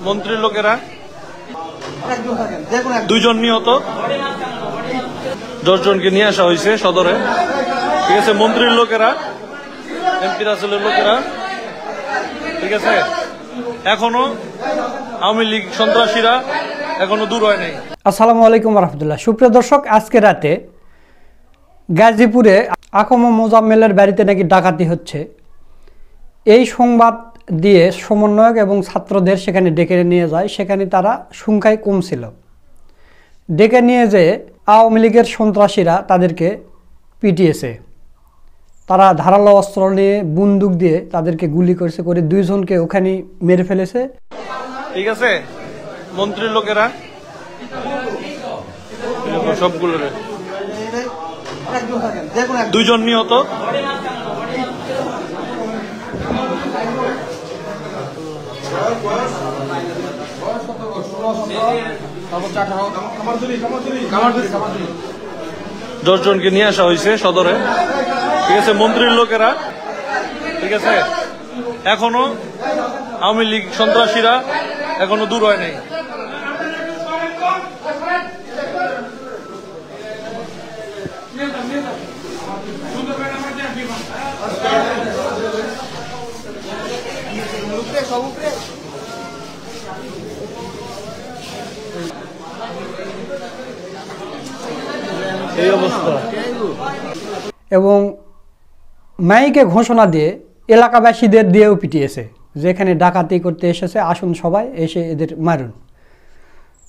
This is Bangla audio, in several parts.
মন্ত্রীর লোকেরা, দুইজন নিহত, 10 জনকে নিয়ে আসা হয়েছে সদরে। ঠিক আছে, মন্ত্রীর লোকেরা, এমপি রাসেলের লোকেরা। ঠিক আছে, এখনো আওয়ামী লীগ সন্ত্রাসীরা এখনো দূর হয় নাই। আসসালামু আলাইকুম রহমতুল্লাহ। সুপ্রিয় দর্শক, আজকে রাতে গাজীপুরে আকম মোজাম্মেলের বাড়িতে নাকি ডাকাতি হচ্ছে, এই সংবাদ দিয়ে সমন্বয়ক এবং ছাত্রদের সেখানে ডেকে নিয়ে যায়। সেখানে তারা সংখ্যায় কম ছিল। ডেকে নিয়ে যেয়ে আওয়ামী লীগের সন্ত্রাসীরা তাদেরকে পিটিয়েছে। তারা ধারালো অস্ত্র নিয়ে বন্দুক দিয়ে তাদেরকে গুলি করেছে, করে 2 জনকে ওখানে মেরে ফেলেছে। ঠিক আছে, মন্ত্রীর লোকেরা সবগুলো, 2 জন নিহত। দশ জনকে নিয়ে আসা হয়েছে সদরে। ঠিক আছে, মন্ত্রীর লোকেরা। ঠিক আছে, এখনো আওয়ামী লীগ সন্ত্রাসীরা এখনো দূর হয় নাই। এই অবস্থা। এবং মাইকে ঘোষণা দিয়ে এলাকাবাসীদের দিয়েও পিটিয়েছে, যেখানে ডাকাতি করতে এসেছে আসুন সবাই এসে এদের মারুন।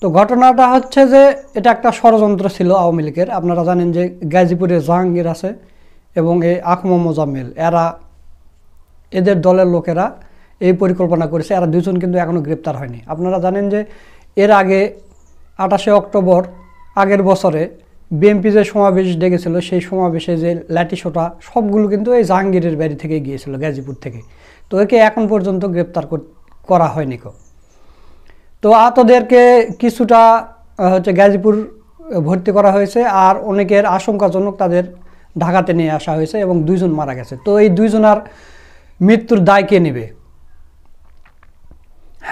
তো ঘটনাটা হচ্ছে যে এটা একটা ষড়যন্ত্র ছিল আওয়ামী লীগের। আপনারা জানেন যে গাজীপুরে জাহাঙ্গীর আছে এবং এই আকম মোজাম্মেল, এদের দলের লোকেরা এই পরিকল্পনা করেছে। এরা 2 জন কিন্তু এখনও গ্রেপ্তার হয়নি। আপনারা জানেন যে এর আগে 28শে অক্টোবর আগের বছরে বিএনপি যে সমাবেশ ডেকেছিল, সেই সমাবেশে যে লাঠিসোঁটা সবগুলো কিন্তু এই জাহাঙ্গীরের বাড়ি থেকে গিয়েছিল, গাজীপুর থেকে। তো একে এখন পর্যন্ত গ্রেপ্তার করা হয়নি। তো আহতদেরকে কিছুটা গাজীপুর ভর্তি করা হয়েছে, আর অনেকের আশঙ্কাজনক তাদের ঢাকাতে নিয়ে আসা হয়েছে এবং 2 জন মারা গেছে। তো এই 2 জনের মৃত্যুর দায় কে নেবে?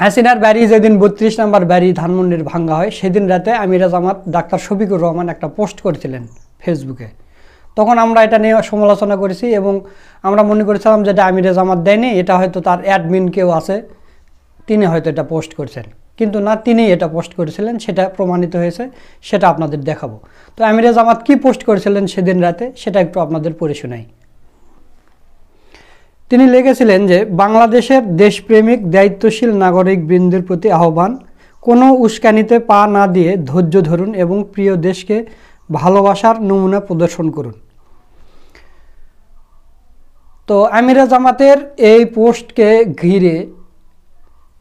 হাসিনার বাড়ি যেদিন 32 নম্বর বাড়ি ধানমন্ডির ভাঙ্গা হয়, সেদিন রাতে আমিরে জামাত ডাক্তার শফিকুর রহমান একটা পোস্ট করেছিলেন ফেসবুকে। তখন আমরা এটা নিয়ে সমালোচনা করেছি এবং আমরা মনে করেছিলাম যে এটা আমিরে জামাত দেয়নি, এটা হয়তো তার অ্যাডমিন কেউ আছে, তিনি হয়তো এটা পোস্ট করেছেন। কিন্তু না, তিনি এটা পোস্ট করেছিলেন, সেটা প্রমাণিত হয়েছে, সেটা আপনাদের দেখাবো। তো আমিরে জামাত কি পোস্ট করেছিলেন সেদিন রাতে, সেটা একটু আপনাদের পড়ে শোনাই। তিনি লিখেছিলেন যে বাংলাদেশের দেশপ্রেমিক দায়িত্বশীল নাগরিক বৃন্দের প্রতি আহ্বান, কোনো উস্কানিতে পা না দিয়ে ধৈর্য ধরুন এবং প্রিয় দেশকে ভালোবাসার নমুনা প্রদর্শন করুন। তো আমিরে জামাতের এই পোস্টকে ঘিরে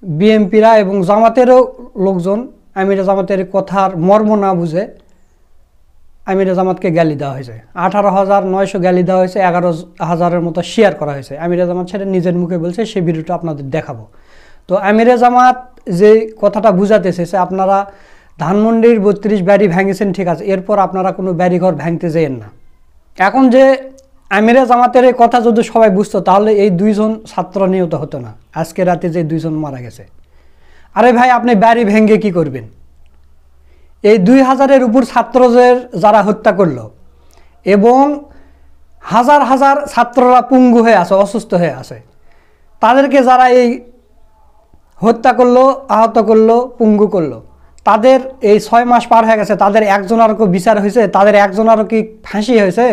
বিএনপিরা এবং জামাতেরও লোকজন আমিরে জামাতের কথার মর্ম না বুঝে আমিরে জামাতকে গালি দেওয়া হয়েছে। 18,900 গালি দেওয়া হয়েছে, 11,000-এর মতো শেয়ার করা হয়েছে। আমিরে জামাত সেটা নিজের মুখে বলছে, সেই ভিডিওটা আপনাদের দেখাবো। তো আমিরে জামাত যে কথাটা বুঝাতে চেয়েছে, আপনারা ধানমন্ডির 32 বাড়ি ভেঙেছেন, ঠিক আছে, এরপর আপনারা কোনো বাড়িঘর ভাঙতে যেয়েন না। এখন যে আমিরে জামাতের এই কথা যদি সবাই বুঝতো, তাহলে এই 2 জন ছাত্র নিহত হতো না। আজকে রাতে যে 2 জন মারা গেছে, আরে ভাই আপনি বাড়ি ভেঙে কি করবেন? এই 2000-এর উপর ছাত্রদের যারা হত্যা করলো এবং হাজার হাজার ছাত্ররা পঙ্গু হয়ে আছে, অসুস্থ হয়ে আছে, তাদেরকে যারা এই হত্যা করলো, আহত করলো, পঙ্গু করলো, তাদের এই 6 মাস পার হয়ে গেছে, তাদের একজনেরও কি বিচার হয়েছে? তাদের একজনেরও কি ফাঁসি হয়েছে?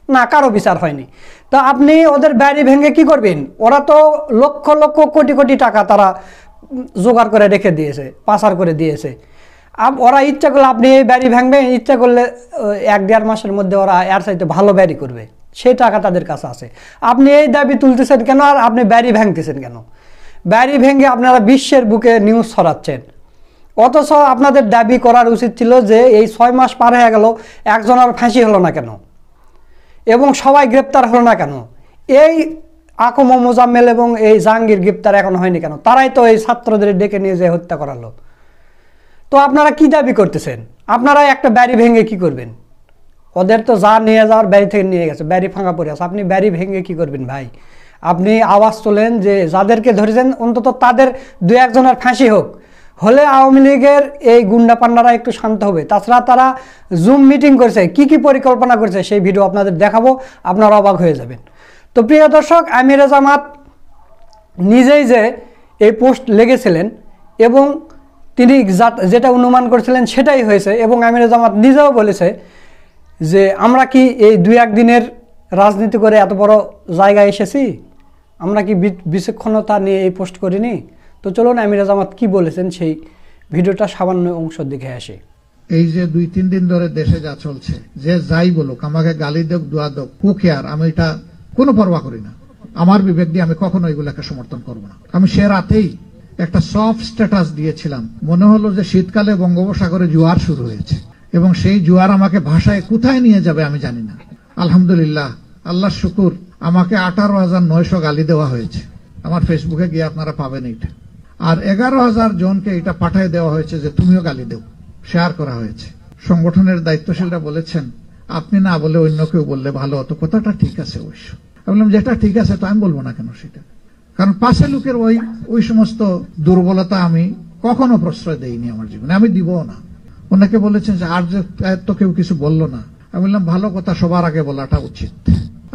না, কারো বিচার হয়নি। তো আপনি ওদের বাড়ি ভেঙে কি করবেন? ওরা তো লক্ষ লক্ষ কোটি কোটি টাকা তারা জোগাড় করে রেখে দিয়েছে, পাচার করে দিয়েছে। ওরা ইচ্ছা করলে আপনি এই বাড়ি ভাঙবেন, ইচ্ছা করলে 1-1.5 মাসের মধ্যে ওরা এর চাইতে ভালো বাড়ি করবে, সেই টাকা তাদের কাছে আছে। আপনি এই দাবি তুলতেছেন কেন? আর আপনি বাড়ি ভাঙতেছেন কেন? বাড়ি ভেঙে আপনারা বিশ্বের বুকে নিউজ ছড়াচ্ছেন, অথচ আপনাদের দাবি করার উচিত ছিল যে এই 6 মাস পার হয়ে গেল, একজনের ফাঁসি হলো না কেন এবং সবাই গ্রেপ্তার হলো না কেন? এই আকম মোজাম্মেল এবং এই জাহাঙ্গীর গ্রেপ্তার এখন হয়নি কেন? তারাই তো এই ছাত্রদের ডেকে নিয়ে যে হত্যা করালো। তো আপনারা কি দাবি করতেছেন? আপনারা একটা বাড়ি ভেঙে কি করবেন? ওদের তো যা নিয়ে যাওয়ার বাড়ি থেকে নিয়ে গেছে, বাড়ি ভাঙা পড়ে আছে, আপনি বাড়ি ভেঙে কি করবেন ভাই? আপনি আওয়াজ তোলেন যে যাদেরকে ধরেছেন অন্তত তাদের 2-1 জনের ফাঁসি হোক, হলে আওয়ামী লীগের এই গুন্ডা পান্ডারা একটু শান্ত হবে। তাছাড়া তারা জুম মিটিং করছে, কি পরিকল্পনা করছে সেই ভিডিও আপনাদের দেখাবো, আপনারা অবাক হয়ে যাবেন। তো প্রিয় দর্শক, আমিরে জামাত নিজেই যে এই পোস্ট লেগেছিলেন এবং তিনি যেটা অনুমান করছিলেন সেটাই হয়েছে, এবং আমিরে জামাত নিজেও বলেছে যে আমরা কি এই 2-1 দিনের রাজনীতি করে এত বড় জায়গায় এসেছি, আমরা কি বিচক্ষণতা নিয়ে এই পোস্ট করিনি। তো চলুন আমিরে জামাত কি বলেছেন সেই ভিডিওটা সামান্য অংশ দেখে আসি। এই যে 2-3 দিন ধরে দেশে যা চলছে, যে যাই বলুক, আমাকে গালি দেখ দোয়া দেখ, কুকে আর আমি এটা কোনো পরোয়া করি না। আমার বিবেক দিয়ে আমি কখনো এগুলাকে সমর্থন করব না। আমি সে রাতেই একটা সফট স্ট্যাটাস দিয়েছিলাম, মনে হলো যে শীতকালে বঙ্গোপসাগরে জোয়ার শুরু হয়েছে এবং সেই জোয়ার আমাকে ভাষায় কোথায় নিয়ে যাবে আমি জানি না। আলহামদুলিল্লাহ, আল্লাহর শুকুর, আমাকে 18,900 গালি দেওয়া হয়েছে। আমার ফেসবুকে গিয়ে আপনারা পাবেন এটা। আর 11,000 জনকে এটা পাঠিয়ে দেওয়া হয়েছে যে তুমিও গালি দেও, শেয়ার করা হয়েছে। সংগঠনের দায়িত্বশীলরা বলেছেন আপনি না বলে অন্য কেউ বললে ভালো হতো। কথাটা ঠিক আছে অবশ্য। আমি বললাম যেটা ঠিক আছে তো আমি বলবো না কেন সেটা, কারণ পাশে লোকের ওই সমস্ত দুর্বলতা আমি কখনো প্রশ্রয় দেইনি আমার জীবনে, আমি দিবও না। অনেকে বলেছেন যে আর যে তো কেউ কিছু বললো না। আমি বললাম ভালো কথা সবার আগে বলাটা উচিত।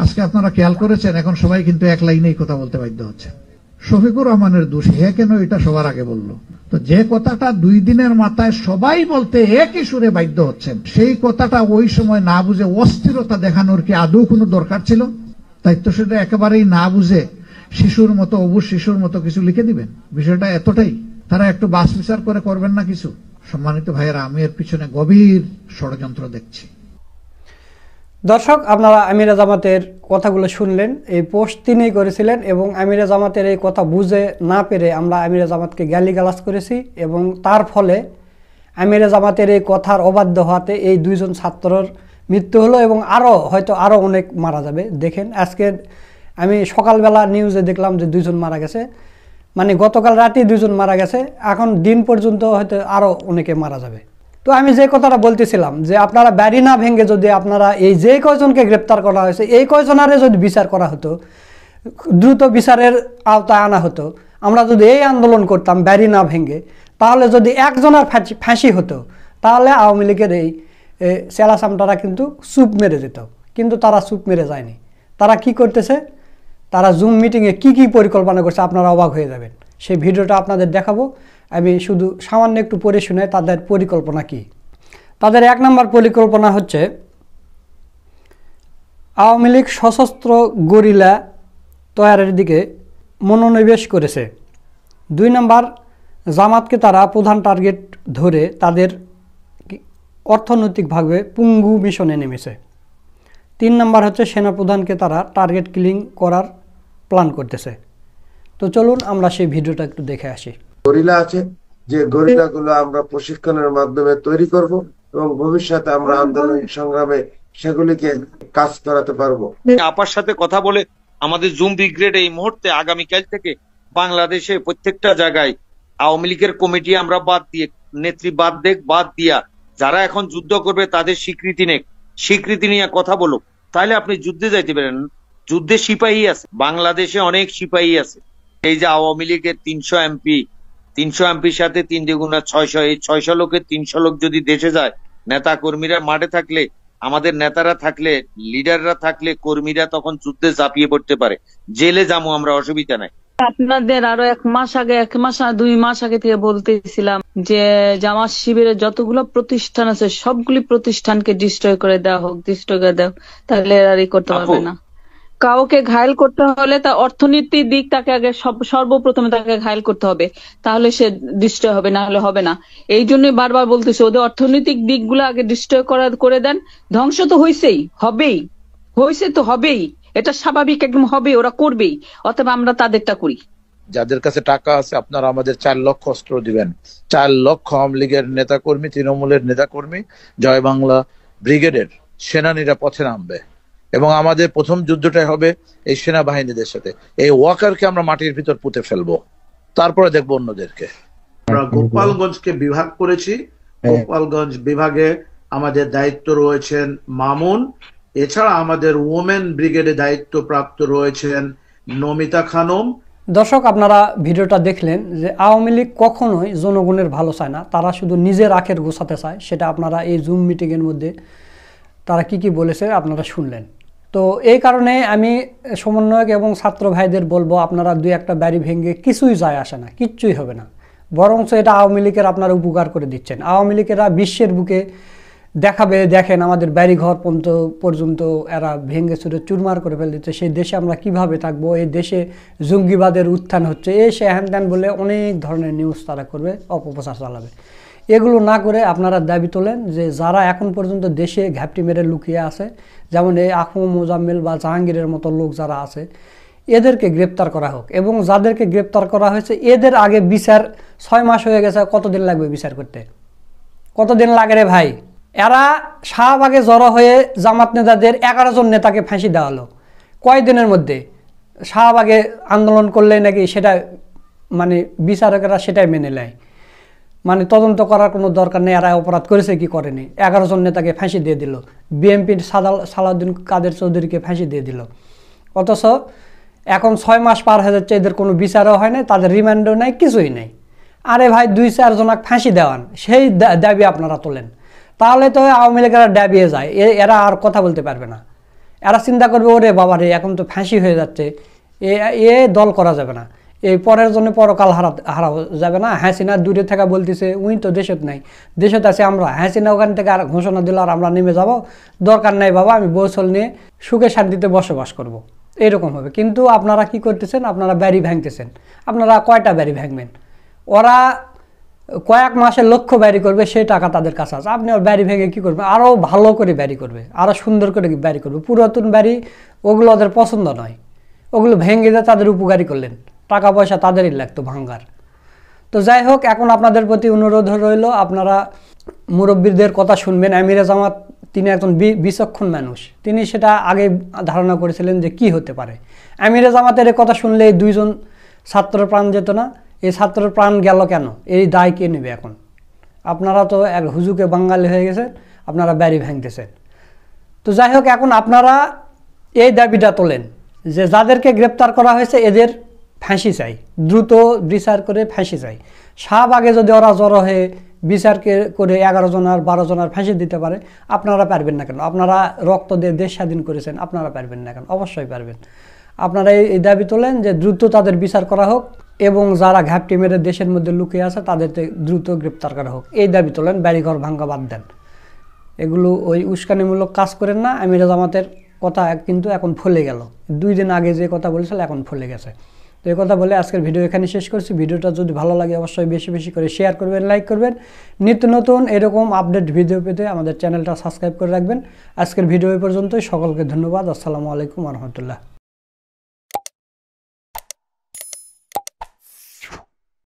আজকে আপনারা খেয়াল করেছেন এখন সবাই কিন্তু এক লাইনেই কথা বলতে বাধ্য হচ্ছে। শফিকুর রহমানের দোষ, হে কেন এটা সবার আগে বললো? তো যে কথাটা 2 দিনের মাথায় সবাই বলতে একই সুরে বাধ্য হচ্ছেন, সেই কথাটা ওই সময় না বুঝে অস্থিরতা দেখানোর কি আদৌ কোনো দরকার ছিল? দায়িত্বশীলরা একেবারেই না বুঝে শিশুর মতো, অবুঝ শিশুর মতো কিছু লিখে দিবেন? বিষয়টা এতটাই? তারা একটু বাস বিচার করে করবেন না কিছু? সম্মানিত ভাইয়েরা, আমি এর পিছনে গভীর ষড়যন্ত্র দেখছি। দর্শক, আপনারা আমিরে জামাতের কথাগুলো শুনলেন। এই পোস্ট তিনিই করেছিলেন এবং আমিরে জামাতের এই কথা বুঝে না পেরে আমরা আমিরে জামাতকে গালিগালাজ করেছি এবং তার ফলে আমিরে জামাতের এই কথার অবাধ্য হওয়াতে এই 2 জন ছাত্রর মৃত্যু হলো এবং হয়তো আরও অনেক মারা যাবে। দেখেন আজকে আমি সকালবেলা নিউজে দেখলাম যে 2 জন মারা গেছে, মানে গতকাল রাতেই 2 জন মারা গেছে, এখন দিন পর্যন্ত হয়তো আরও অনেকে মারা যাবে। তো আমি যে কথাটা বলতেছিলাম যে আপনারা বাড়ি না ভেঙে যদি আপনারা এই যে কয়জনকে গ্রেপ্তার করা হয়েছে এই কয়জনারে যদি বিচার করা হতো, দ্রুত বিচারের আওতায় আনা হতো, আমরা যদি এই আন্দোলন করতাম বাড়ি না ভেঙে, তাহলে যদি একজনের ফাঁসি হতো তাহলে আওয়ামী লীগের এই চেলাচামটারা কিন্তু চুপ মেরে যেত। কিন্তু তারা চুপ মেরে যায়নি। তারা কি করতেছে, তারা জুম মিটিংয়ে কি পরিকল্পনা করছে আপনারা অবাক হয়ে যাবেন। সেই ভিডিওটা আপনাদের দেখাবো। আমি শুধু সামান্য একটু পড়ে শুনে তাদের পরিকল্পনা কি। তাদের 1 নম্বর পরিকল্পনা হচ্ছে আওয়ামী লীগ সশস্ত্র গরিলা তৈরির দিকে মনোনিবেশ করেছে। 2 নম্বর, জামাতকে তারা প্রধান টার্গেট ধরে তাদের অর্থনৈতিকভাবে পুঙ্গু মিশনে নেমেছে। 3 নম্বর হচ্ছে সেনাপ্রধানকে তারা টার্গেট কিলিং করার প্ল্যান করতেছে। তো চলুন আমরা সেই ভিডিওটা একটু দেখে আসি। গরিলা আছে, যে গরিলাগুলো আমরা প্রশিক্ষণের মাধ্যমে তৈরি করব এবং ভবিষ্যতে আমরা আন্দোলন সংগ্রামে সেগুলিকে কাজ করাতে পারবো। আপার সাথে কথা বলে আমাদের জুম ব্রিগেড এই মুহূর্তে আগামীকাল থেকে বাংলাদেশে প্রত্যেকটা জায়গায় আওয়ামী লীগের কমিটি আমরা বাদ দিয়ে, নেত্রী বাদ দিয়া যারা এখন যুদ্ধ করবে তাদের স্বীকৃতি নিয়ে কথা বলুক, তাহলে আপনি যুদ্ধে যাইতে পারেন। যুদ্ধে সিপাহী আছে, বাংলাদেশে অনেক সিপাহী আছে। এই যে আওয়ামী লীগের 300 এমপির সাথে 3 দ্বিগুণা 600, এই 600 লোকের 300 লোক যদি দেশে যায়, নেতা কর্মীরা মাঠে থাকলে, আমাদের নেতারা থাকলে, লিডাররা থাকলে, কর্মীরা তখন যুদ্ধে ঝাঁপিয়ে পড়তে পারে। জেলে যাবো আমরা, অসুবিধা নাই। আপনাদের আরো 1 মাস আগে, 2 মাস আগে থেকে বলতেছিলাম যে জামাত শিবিরের যতগুলো প্রতিষ্ঠান আছে সবগুলি প্রতিষ্ঠানকে ডিস্ট্রয় করে দেওয়া হোক, তাহলে আর করতে পারবে না। কাউকে ঘায়েল করতে হলে তার অর্থনীতির দিক তাকে আগে সর্বপ্রথমে তাকে ঘায়েল করতে হবে, তাহলে সে ডিস্ট্রয় হবে, না হলে হবে না। এই জন্যই বারবার বলতেছে ওদের অর্থনৈতিক দিকগুলো আগে ডিস্ট্রয় করে দেন। ধ্বংস তো হবেই, এটা স্বাভাবিক, একদম হবে, ওরা করবেই, অথবা আমরা তাদেরটা করি। যাদের কাছে টাকা আছে আপনারা আমাদের 4 লক্ষ অস্ত্র দিবেন। 4 লক্ষ আওয়ামী লীগের নেতাকর্মী, তৃণমূলের নেতাকর্মী, জয় বাংলা ব্রিগেডের সেনানীরা পথে নামবে এবং আমাদের প্রথম যুদ্ধটাই হবে এই সেনাবাহিনীদের সাথে। এই ওয়াকারকে আমরা মাটির ভিতর পুঁতে ফেলবো, তারপরে দেখবো অন্যদেরকে। আমরা গোপালগঞ্জকে বিভাগ করেছি। গোপালগঞ্জ বিভাগে আমাদের দায়িত্ব রয়েছেন মামুন, এছাড়া আমাদের ওমেন ব্রিগেডে দায়িত্ব প্রাপ্ত রয়েছেন নমিতা খানম দর্শক, আপনারা ভিডিওটা দেখলেন যে আওয়ামী লীগ কখনোই জনগণের ভালো চায় না, তারা শুধু নিজের আখের গোছাতে চায়। সেটা আপনারা এই জুম মিটিংয়ের মধ্যে তারা কি বলেছে আপনারা শুনলেন। তো এই কারণে আমি সমন্বয়ক এবং ছাত্র ভাইদের বলবো, আপনারা দুই একটা বাড়ি ভেঙে কিছুই যায় আসে না, কিচ্ছুই হবে না। বরঞ্চ এটা আওয়ামী লীগের আপনারা উপকার করে দিচ্ছেন। আওয়ামী লীগেরা বিশ্বের বুকে দেখাবে, দেখেন আমাদের বাড়িঘর পর্যন্ত এরা ভেঙে চুরে চুরমার করে ফেলে দিচ্ছে, সেই দেশে আমরা কিভাবে থাকবো, এই দেশে জঙ্গিবাদের উত্থান হচ্ছে, সে হ্যান ত্যান বলে অনেক ধরনের নিউজ তারা করবে, অপপ্রচার চালাবে। এগুলো না করে আপনারা দাবি তোলেন যে যারা এখন পর্যন্ত দেশে ঘাপটি মেরে লুকিয়ে আছে, যেমন এই আখম মোজাম্মেল বা জাহাঙ্গীরের মতো লোক যারা আছে, এদেরকে গ্রেপ্তার করা হোক। এবং যাদেরকে গ্রেপ্তার করা হয়েছে এদের আগে বিচার 6 মাস হয়ে গেছে, কতদিন লাগবে বিচার করতে? কতদিন লাগে রে ভাই? এরা শাহবাগে জড়ো হয়ে জামাত নেতাদের 11 জন নেতাকে ফাঁসি দেওয়া হলো কয়দিনের মধ্যে। শাহবাগে আন্দোলন করলে নাকি সেটা মানে বিচারকেরা সেটাই মেনে নেয়, মানে তদন্ত করার কোনো দরকার নেই, এরা অপরাধ করেছে কি করেনি। 11 জন নেতাকে ফাঁসি দিয়ে দিল, বিএনপির সালাউদ্দিন কাদের চৌধুরীকে ফাঁসি দিয়ে দিল। অথচ এখন 6 মাস পার হয়ে যাচ্ছে, এদের কোনো বিচারও হয় না, তাদের রিমান্ডও নাই, কিছুই নেই। আরে ভাই, 2-4 জনক ফাঁসি দেওয়ান, সেই দাবি আপনারা তোলেন, তাহলে তো আওয়ামী লীগেরা ডাবিয়ে যায়, এরা আর কথা বলতে পারবে না। এরা চিন্তা করবে, ওরে বাবা রে, এখন তো ফাঁসি হয়ে যাচ্ছে, এ দল করা যাবে না, এই পরের জন্য পরকাল হারা যাবে না। হাসিনা দূরে থাকা বলতেছে উই তো দেশত নাই, দেশত আছে আমরা। হাসিনা ওখান থেকে আর ঘোষণা দিল আর আমরা নেমে যাব, দরকার নাই বাবা, আমি বৌছল নিয়ে সুখে শান্তিতে বসবাস করব, এরকম হবে। কিন্তু আপনারা কি করতেছেন? আপনারা বাড়ি ভাঙতেছেন। আপনারা কয়টা বাড়ি ভাঙবেন? ওরা কয়েক মাসে লক্ষ্য বাড়ি করবে, সেই টাকা তাদের কাছে আছে। আপনি ওর বাড়ি ভেঙে কী করবেন? আরও ভালো করে বাড়ি করবে, আরও সুন্দর করে বাড়ি করবে। পুরাতন বাড়ি ওগুলো ওদের পছন্দ নয়, ওগুলো ভেঙে দিয়ে তাদের উপকারী করলেন, টাকা পয়সা তাদেরই লাগতো ভাঙ্গার। তো যাই হোক, এখন আপনাদের প্রতি অনুরোধ রইল, আপনারা মুরব্বীদের কথা শুনবেন। আমিরে জামাত তিনি একজন বিচক্ষণ মানুষ, তিনি সেটা আগে ধারণা করেছিলেন যে কি হতে পারে। আমিরে জামাতের কথা শুনলে 2 জন ছাত্রের প্রাণ যেত না, এই ছাত্রের প্রাণ গেল কেন? এই দায় কে নেবে এখন? আপনারা তো এক হুজুকে বাঙালি হয়ে গেছেন, আপনারা বাড়ি ভাঙতেছেন। তো যাই হোক, এখন আপনারা এই দাবিটা তোলেন যে যাদেরকে গ্রেপ্তার করা হয়েছে এদের ফাঁসি চাই, দ্রুত বিচার করে ফাঁসি চাই। শাহবাগে যদি ওরা জড়ো হয়ে বিচার করে 11 জন আর 12 জনের ফাঁসি দিতে পারে, আপনারা পারবেন না কেন? আপনারা রক্ত দিয়ে দেশ স্বাধীন করেছেন, আপনারা পারবেন না কেন? অবশ্যই পারবেন। আপনারা এই দাবি তোলেন যে দ্রুত তাদের বিচার করা হোক এবং যারা ঘাপটি মেরে দেশের মধ্যে লুকিয়ে আছে তাদেরকে দ্রুত গ্রেপ্তার করা হোক, এই দাবি তোলেন। বাড়িঘর ভাঙ্গা বাদ দেন, এগুলো ওই উস্কানিমূলক কাজ করেন না। আমিরে জামাতের কথা কিন্তু এখন ফলে গেল, 2 দিন আগে যে কথা বলেছিল এখন ফলে গেছে। তো এই কথা বলে আজকের ভিডিও এখানে শেষ করছি। ভিডিওটা যদি ভালো লাগে অবশ্যই বেশি বেশি করে শেয়ার করবেন, লাইক করবেন। নিত্য নতুন এরকম আপডেট ভিডিও পেতে আমাদের চ্যানেলটা সাবস্ক্রাইব করে রাখবেন। আজকের ভিডিও এই পর্যন্তই। সকলকে ধন্যবাদ। আসসালামু আলাইকুম ওয়া রাহমাতুল্লাহ।